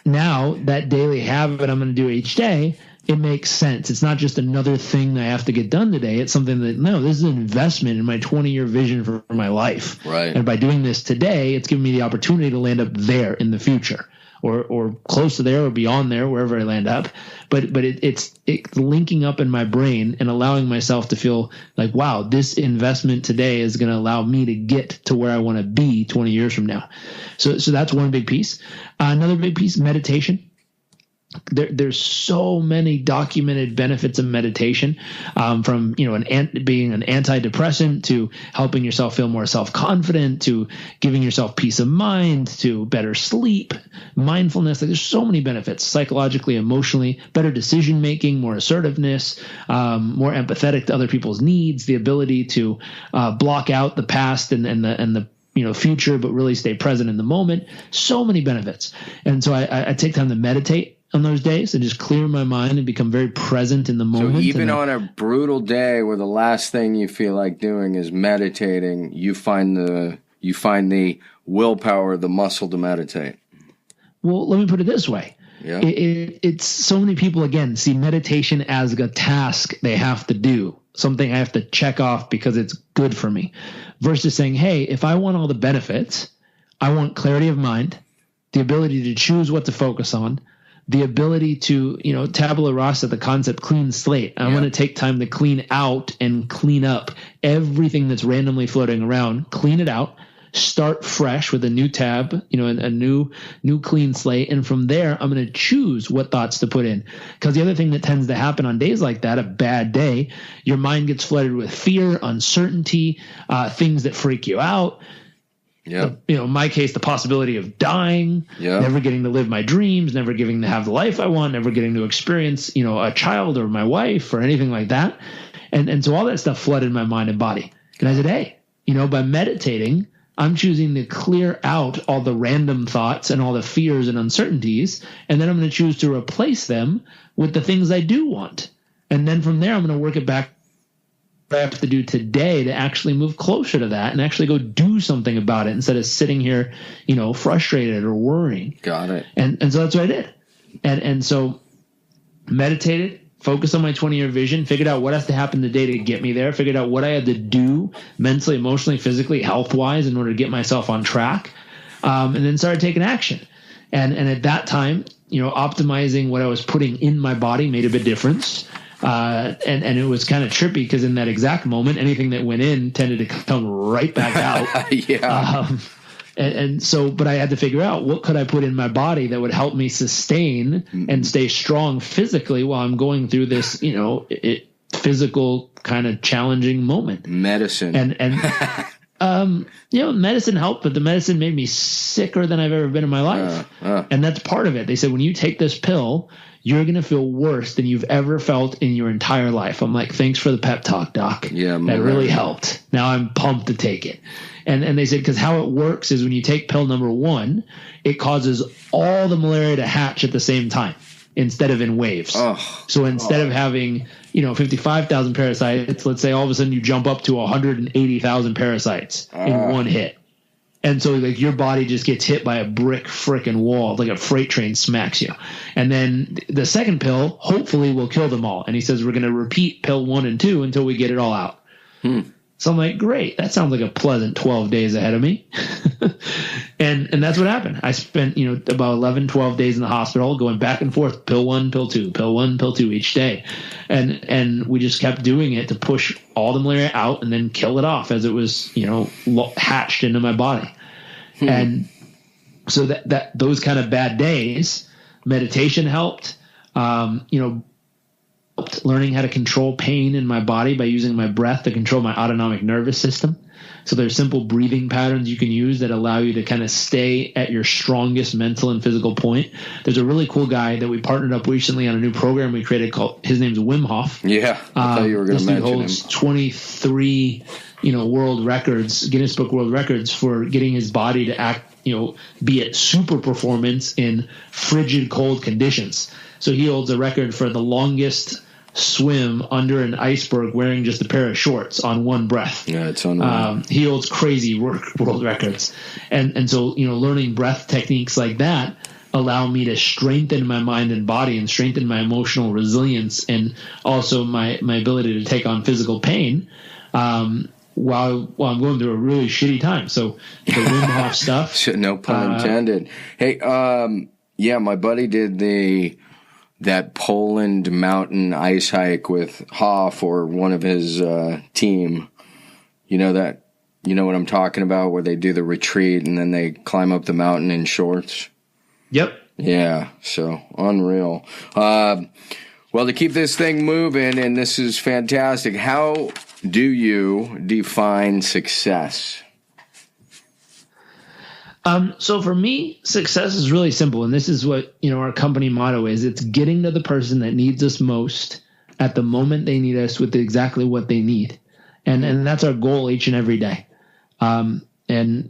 Now, that daily habit I'm going to do each day, it makes sense. It's not just another thing that I have to get done today. It's something that, no, this is an investment in my 20-year vision for my life. Right. And by doing this today, it's giving me the opportunity to land up there in the future, or close to there or beyond there, wherever I land up. But it's linking up in my brain and allowing myself to feel like, wow, this investment today is going to allow me to get to where I want to be 20 years from now. So that's one big piece. Another big piece, meditation. There's so many documented benefits of meditation, from being an antidepressant to helping yourself feel more self-confident to giving yourself peace of mind to better sleep, mindfulness. Like, there's so many benefits psychologically, emotionally, better decision making, more assertiveness, more empathetic to other people's needs, the ability to block out the past and the future, but really stay present in the moment. So many benefits. And so I take time to meditate on those days and just clear my mind and become very present in the moment. So even on a brutal day where the last thing you feel like doing is meditating, you find the willpower, the muscle to meditate. Well, let me put it this way. Yeah. It's so many people, again, see meditation as a task they have to do, something I have to check off because it's good for me, versus saying, hey, if I want all the benefits, I want clarity of mind, the ability to choose what to focus on, the ability to, tabula rasa, the concept clean slate. I want to take time to clean out and clean up everything that's randomly floating around, clean it out, start fresh with a new tab, a new clean slate. And from there, I'm going to choose what thoughts to put in. Because the other thing that tends to happen on days like that, a bad day, your mind gets flooded with fear, uncertainty, things that freak you out. Yeah. In my case, the possibility of dying, never getting to live my dreams, never getting to have the life I want, never getting to experience, a child or my wife or anything like that. And so all that stuff flooded my mind and body. And I said, hey, by meditating, I'm choosing to clear out all the random thoughts and all the fears and uncertainties, and then I'm going to choose to replace them with the things I do want. And then from there, I'm going to work it back what I have to do today to actually move closer to that and actually go do something about it instead of sitting here, frustrated or worrying. Got it. And so that's what I did. And so meditated, focused on my 20-year vision, figured out what has to happen today to get me there, figured out what I had to do mentally, emotionally, physically, health-wise in order to get myself on track, and then started taking action. And at that time, optimizing what I was putting in my body made a big difference. And it was kind of trippy because in that exact moment, anything that went in tended to come right back out. Yeah. And so, but I had to figure out what could I put in my body that would help me sustain and stay strong physically while I'm going through this, physical kind of challenging moment. Medicine. And medicine helped, but the medicine made me sicker than I've ever been in my life. And that's part of it. They said, when you take this pill, you're going to feel worse than you've ever felt in your entire life. I'm like, thanks for the pep talk, doc. Yeah, that really helped. Now I'm pumped to take it. And they said, because how it works is when you take pill number 1, it causes all the malaria to hatch at the same time instead of in waves. So instead of having, 55,000 parasites, let's say all of a sudden you jump up to 180,000 parasites in one hit. And so like your body just gets hit by a brick frickin' wall, like a freight train smacks you. And then the second pill hopefully will kill them all. And he says, we're going to repeat pill 1 and 2 until we get it all out. So I'm like, great. That sounds like a pleasant 12 days ahead of me. and that's what happened. I spent, about 11, 12 days in the hospital going back and forth, pill 1, pill 2, pill 1, pill 2 each day. And we just kept doing it to push all the malaria out and then kill it off as it was, hatched into my body. And so that those kind of bad days, meditation helped, learning how to control pain in my body by using my breath to control my autonomic nervous system. So there's simple breathing patterns you can use that allow you to kind of stay at your strongest mental and physical point. There's a really cool guy that we partnered up recently on a new program we created called, his name's Wim Hof. Yeah, I thought you were going to mention him. This dude holds 23, world records, Guinness Book World Records for getting his body to act, be at super performance in frigid cold conditions. So he holds a record for the longest swim under an iceberg wearing just a pair of shorts on one breath. Yeah, it's unreal. He holds crazy world records. And so, learning breath techniques like that allow me to strengthen my mind and body and strengthen my emotional resilience and also my ability to take on physical pain while I'm going through a really shitty time. So the Wim Hof stuff. No pun intended. Hey, my buddy did that Poland mountain ice hike with Hoff or one of his team. You know what I'm talking about, where they do the retreat and then they climb up the mountain in shorts? Yep. Yeah, so unreal. Well, to keep this thing moving, and this is fantastic, how do you define success? So for me, success is really simple. And this is what, our company motto is. It's getting to the person that needs us most at the moment they need us with exactly what they need. And that's our goal each and every day. And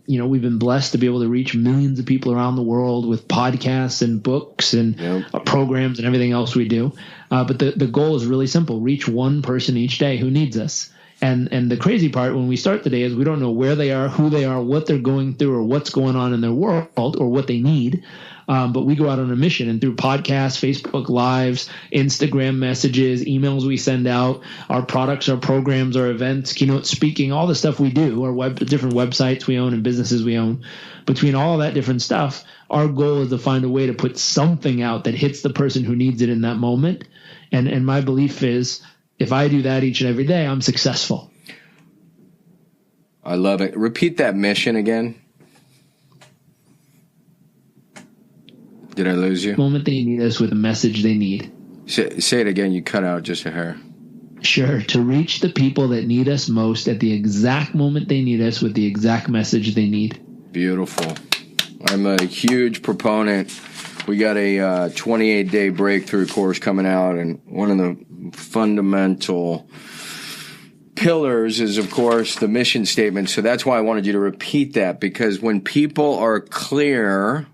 we've been blessed to be able to reach millions of people around the world with podcasts and books and programs and everything else we do. But the goal is really simple. Reach one person each day who needs us. And the crazy part when we start the day is we don't know where they are, who they are, what they're going through, or what's going on in their world, or what they need. But we go out on a mission, and through podcasts, Facebook Lives, Instagram messages, emails we send out, our products, our programs, our events, keynote speaking, all the stuff we do, our different websites we own and businesses we own. Between all that different stuff, our goal is to find a way to put something out that hits the person who needs it in that moment. And my belief is, if I do that each and every day, I'm successful. I love it. Repeat that mission again. Did I lose you? The moment they need us with a message they need. Say it again. You cut out just a hair. Sure. To reach the people that need us most at the exact moment they need us with the exact message they need. Beautiful. I'm a huge proponent. We got a 28-day breakthrough course coming out, and one of the fundamental pillars is, of course, the mission statement. So that's why I wanted you to repeat that, because when people are clear,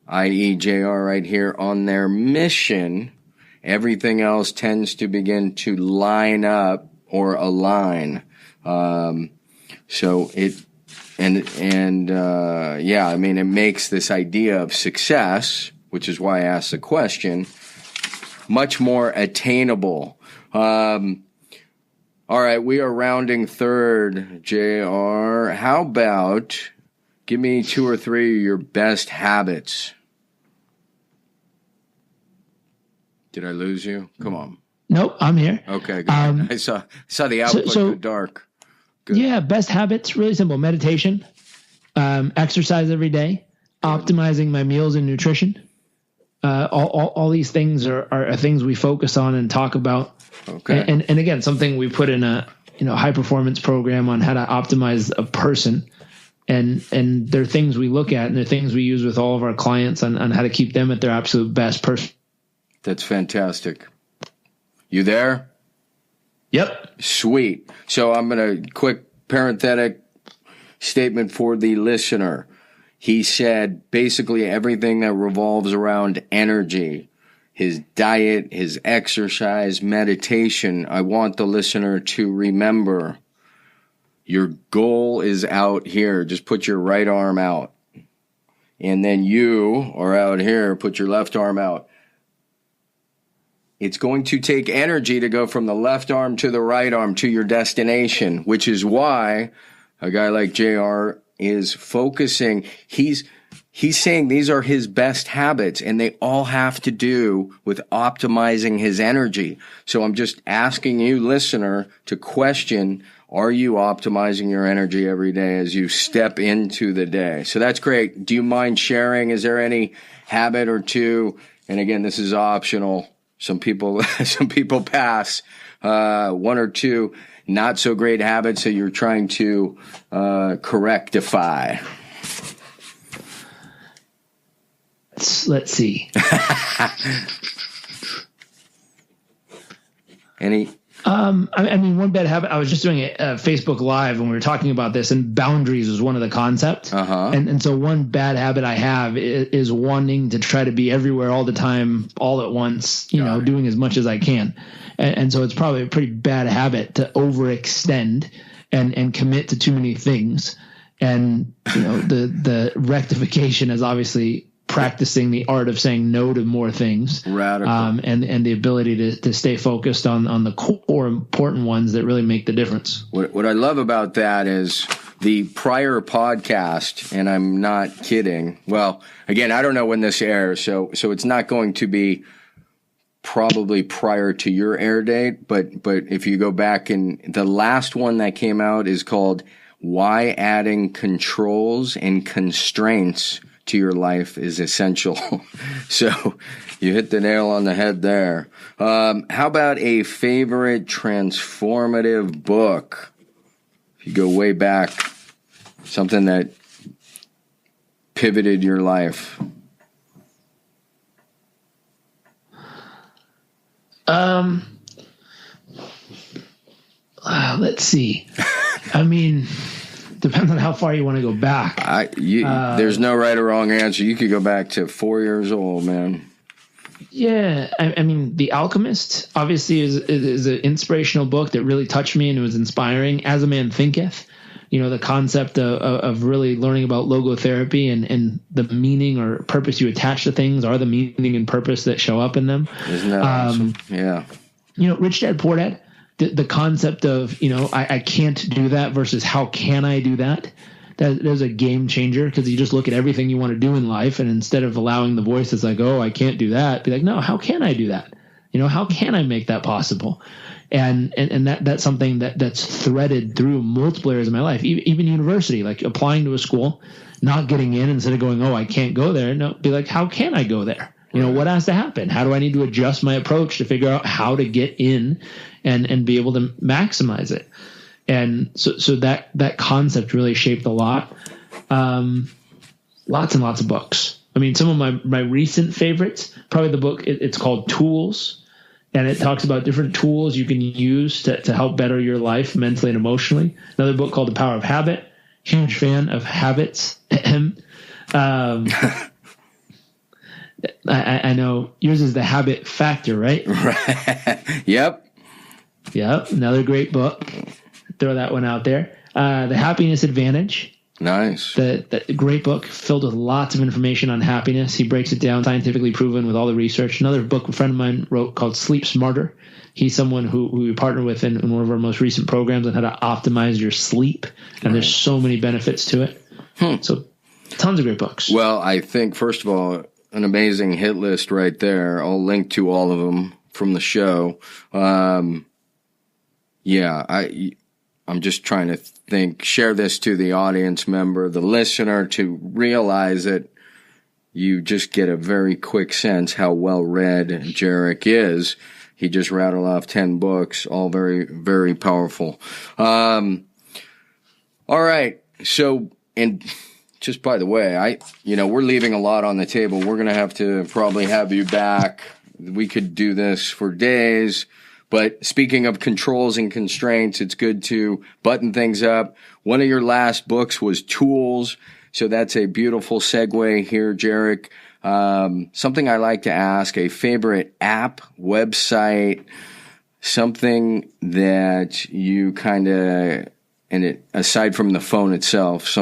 i.e. JR right here, on their mission, everything else tends to begin to line up or align. It makes this idea of success, which is why I asked the question, much more attainable. All right, we are rounding third, JR. How about give me 2 or 3 of your best habits? Did I lose you? Come on. Nope, I'm here. Okay, good. I saw the output go dark. Good. Yeah, best habits, really simple. Meditation, exercise every day, optimizing my meals and nutrition. All these things are things we focus on and talk about. Okay. And again, something we put in a high performance program on how to optimize a person. And they're things we look at, and they're things we use with all of our clients on how to keep them at their absolute best person. That's fantastic. You there? Yep. Sweet. So I'm going to quick parenthetic statement for the listener. He said basically everything that revolves around energy, his diet, his exercise, meditation. I want the listener to remember your goal is out here. Just put your right arm out. And then you are out here. Put your left arm out. It's going to take energy to go from the left arm to the right arm to your destination, which is why a guy like JR is focusing. He's saying these are his best habits, and they all have to do with optimizing his energy. So I'm just asking you, listener, to question, are you optimizing your energy every day as you step into the day? So that's great. Do you mind sharing? Is there any habit or two? And again, this is optional. Some people pass. 1 or 2 not so great habits that you're trying to correctify. Let's see. Any? One bad habit. I was just doing a Facebook Live when we were talking about this, and boundaries was one of the concepts. And so one bad habit I have is wanting to try to be everywhere all the time, all at once. Doing as much as I can, and so it's probably a pretty bad habit to overextend and commit to too many things. And the rectification is obviously practicing the art of saying no to more things. Radical. And the ability to stay focused on the core important ones that really make the difference. What I love about that is the prior podcast, and I'm not kidding. Well, again, I don't know when this airs, so it's not going to be probably prior to your air date, but if you go back, and the last one that came out is called Why Adding Controls and Constraints to Your Life is Essential. So you hit the nail on the head there. How about a favorite transformative book? If you go way back, something that pivoted your life. Let's see. Depends on how far you want to go back. There's no right or wrong answer. You could go back to 4 years old, man. Yeah, I mean, The Alchemist obviously is an inspirational book that really touched me and it was inspiring. As a Man Thinketh, the concept of really learning about logotherapy and the meaning or purpose you attach to things are the meaning and purpose that show up in them. Isn't that awesome? Yeah. Rich Dad, Poor Dad, the concept of, I can't do that versus how can I do that? There's a game changer because you just look at everything you want to do in life, and instead of allowing the voice that's like, oh, I can't do that, be like, no, how can I do that? How can I make that possible? And that's something that's threaded through multiple areas of my life, even university, like applying to a school, not getting in, instead of going, oh, I can't go there. No, be like, how can I go there? What has to happen? How do I need to adjust my approach to figure out how to get in and be able to maximize it? And so that concept really shaped a lot. Lots and lots of books. I mean, some of my recent favorites, probably the book, it's called Tools, and it talks about different tools you can use to help better your life mentally and emotionally. Another book called The Power of Habit. Huge fan of habits. I know yours is The Habit Factor, right? Right. Yep. Another great book. Throw that one out there. The Happiness Advantage. Nice. The great book filled with lots of information on happiness. He breaks it down, scientifically proven with all the research. Another book a friend of mine wrote called Sleep Smarter. He's someone who we partner with in one of our most recent programs on how to optimize your sleep. And there's so many benefits to it. So tons of great books. Well, I think, first of all, an amazing hit list right there. I'll link to all of them from the show. I'm just trying to share this to the audience member, the listener, to realize that you just get a very quick sense how well read Jairek is. He just rattled off 10 books, all very, very powerful. All right. So, and just by the way, we're leaving a lot on the table. We're going to have to probably have you back. We could do this for days. But speaking of controls and constraints, it's good to button things up. One of your last books was Tools. So that's a beautiful segue here, Jairek. Something I like to ask, a favorite app, website, something that you aside from the phone itself,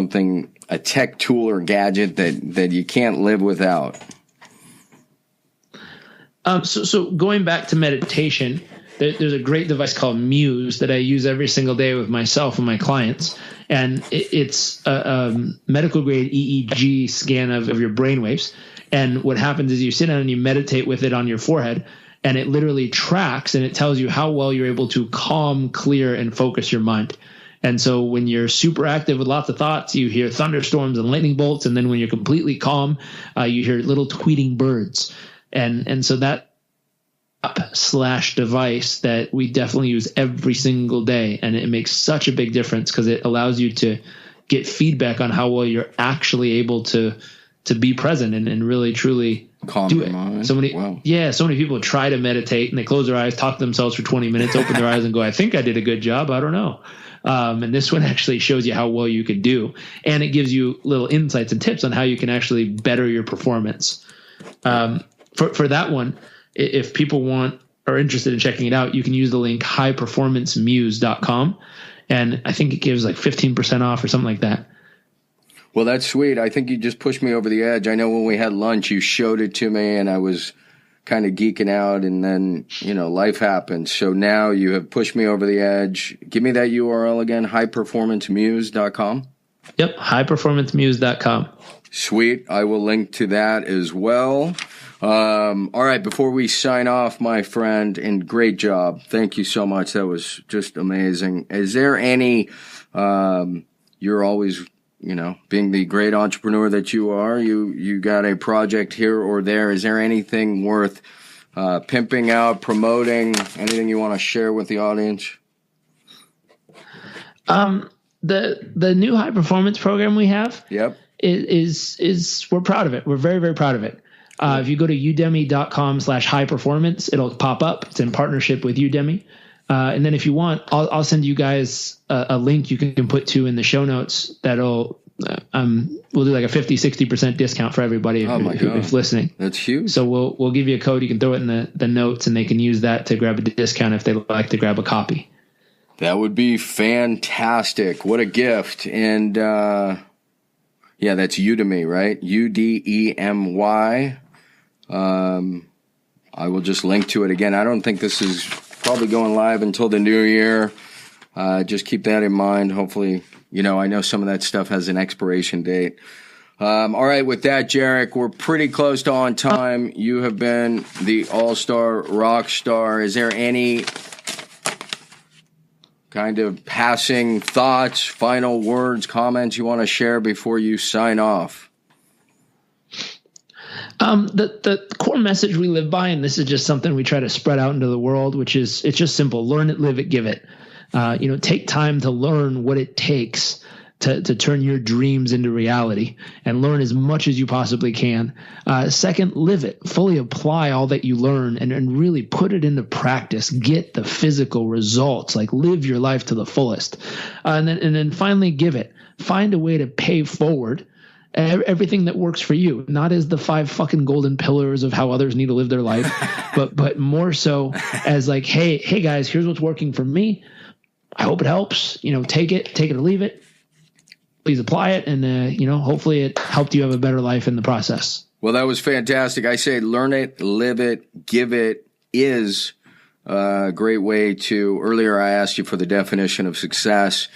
a tech tool or gadget that you can't live without. So going back to meditation, there's a great device called MUSE that I use every single day with myself and my clients. And it's a medical grade EEG scan of your brain waves. And what happens is you sit down and you meditate with it on your forehead, and it literally tracks and it tells you how well you're able to calm, clear, and focus your mind. And so when you're super active with lots of thoughts, you hear thunderstorms and lightning bolts. And then when you're completely calm, you hear little tweeting birds. And so that app/device that we definitely use every single day. And it makes such a big difference because it allows you to get feedback on how well you're actually able to be present and really, truly calm do it. Mind. So many people try to meditate and they close their eyes, talk to themselves for 20 minutes, open their eyes and go, I think I did a good job. I don't know. And this one actually shows you how well you could do. And it gives you little insights and tips on how you can actually better your performance. For that one, if people are interested in checking it out, you can use the link highperformancemuse.com. And I think it gives like 15% off or something like that. Well, that's sweet. I think you just pushed me over the edge. I know when we had lunch, you showed it to me and I was kind of geeking out, and then, life happened. So now you have pushed me over the edge. Give me that URL again, highperformancemuse.com. Yep, highperformancemuse.com. Sweet. I will link to that as well. All right, before we sign off, my friend, and great job. Thank you so much. That was just amazing. Is there any, you're always, being the great entrepreneur that you are, you got a project here or there. Is there anything worth pimping out, promoting, anything you want to share with the audience? The new high performance program we have. Yep. Is we're proud of it. We're very, very proud of it. If you go to udemy.com/high performance, it'll pop up. It's in partnership with Udemy. And then if you want, I'll send you guys a link you can put to in the show notes that'll we'll do like a 50-60% discount for everybody if listening. That's huge. So we'll give you a code. You can throw it in the notes, and they can use that to grab a discount if they like to grab a copy. That would be fantastic. What a gift. And that's Udemy, right? Udemy. I will just link to it again. I don't think this is probably going live until the new year. Just keep that in mind. Hopefully, I know some of that stuff has an expiration date. All right, with that, Jairek, we're pretty close to on time. You have been the all-star rock star. Is there any kind of passing thoughts, final words, comments you want to share before you sign off? The core message we live by, and this is just something we try to spread out into the world, which is it's just simple. Learn it, live it, give it. Take time to learn what it takes to turn your dreams into reality, and learn as much as you possibly can. Second, live it. Fully apply all that you learn and really put it into practice. Get the physical results, like live your life to the fullest. And then finally, give it. Find a way to pay forward everything that works for you, not as the 5 fucking golden pillars of how others need to live their life, but more so as like, hey guys, here's what's working for me. I hope it helps. Take it or leave it. Please apply it, and hopefully it helped you have a better life in the process. Well, that was fantastic. I say learn it, live it, give it is a great way to. Earlier, I asked you for the definition of success.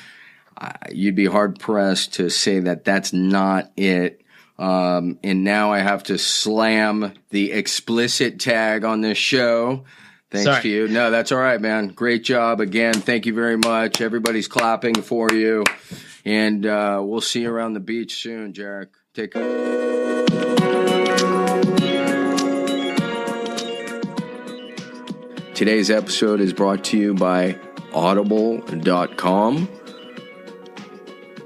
You'd be hard pressed to say that that's not it. And now I have to slam the explicit tag on this show. Thanks to you. No, that's all right, man. Great job again. Thank you very much. Everybody's clapping for you. And we'll see you around the beach soon, Jairek. Take care. Today's episode is brought to you by Audible.com.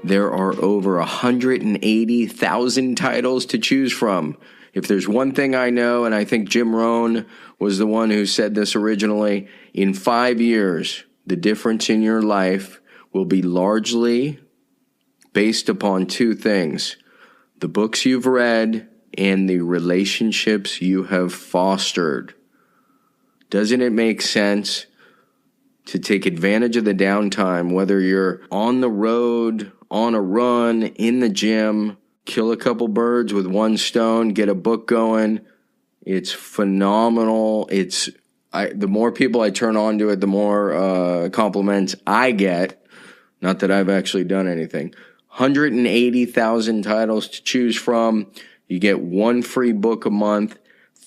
There are over 180,000 titles to choose from. If there's one thing I know, and I think Jim Rohn was the one who said this originally, in 5 years, the difference in your life will be largely based upon 2 things: the books you've read and the relationships you have fostered. Doesn't it make sense to take advantage of the downtime, whether you're on the road, on a run, in the gym, kill a couple birds with one stone, get a book going? It's phenomenal. The more people I turn on to it, the more compliments I get. Not that I've actually done anything. 180,000 titles to choose from. You get 1 free book a month,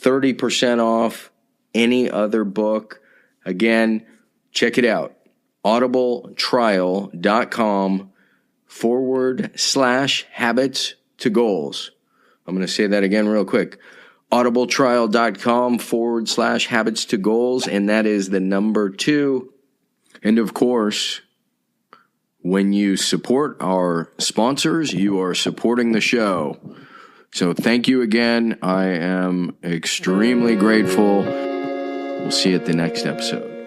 30% off any other book. Again, check it out. audibletrial.com/habits to goals. I'm going to say that again real quick. audibletrial.com/habits to goals. And that is the number 2. And of course, when you support our sponsors, you are supporting the show. So thank you again. I am extremely grateful. We'll see you at the next episode.